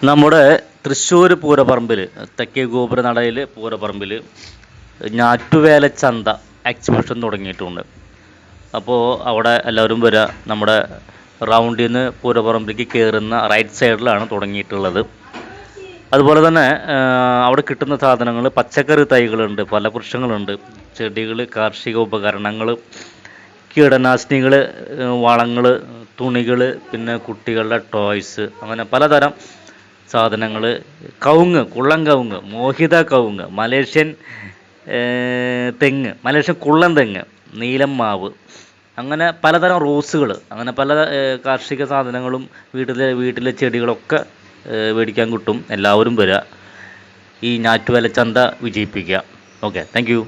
നമ്മുടെ തൃശ്ശൂർ പൂരപ്പറമ്പിൽ തെക്കേ ഗോപുരനടയിൽ പൂരപ്പറമ്പിൽ ഞാറ്റുവേല ചന്ത എക്സിബിഷൻ തുടങ്ങിയിട്ടുണ്ട്. അപ്പോൾ അവിടെ എല്ലാവരും വരിക. നമ്മുടെ റൗണ്ടിൽ നിന്ന് പൂരപ്പറമ്പിലേക്ക് കയറുന്ന റൈറ്റ് സൈഡിലാണ് തുടങ്ങിയിട്ടുള്ളത്. അതുപോലെ തന്നെ അവിടെ കിട്ടുന്ന സാധനങ്ങൾ പച്ചക്കറി തൈകളുണ്ട്, ഫലവൃക്ഷങ്ങളുണ്ട്, ചെടികൾ, കാർഷിക ഉപകരണങ്ങൾ, കീടനാശിനികൾ, വളങ്ങൾ, തുണികൾ, പിന്നെ കുട്ടികളുടെ ടോയ്സ്, അങ്ങനെ പലതരം സാധനങ്ങൾ, കവുങ്ങ്, കുള്ളൻ കവുങ്ങ്, മോഹിത കവുങ്ങ്, മലേഷ്യൻ തെങ്ങ്, മലേഷ്യൻ കുള്ളൻ തെങ്ങ്, നീലം മാവ്, അങ്ങനെ പലതരം റോസുകൾ, അങ്ങനെ പല കാർഷിക സാധനങ്ങളും വീട്ടിലെ ചെടികളൊക്കെ മേടിക്കാൻ കിട്ടും. എല്ലാവരും വരിക. ഈ ഞാറ്റുവേല ചന്ത വിജയിപ്പിക്കുക. Okay, thank you.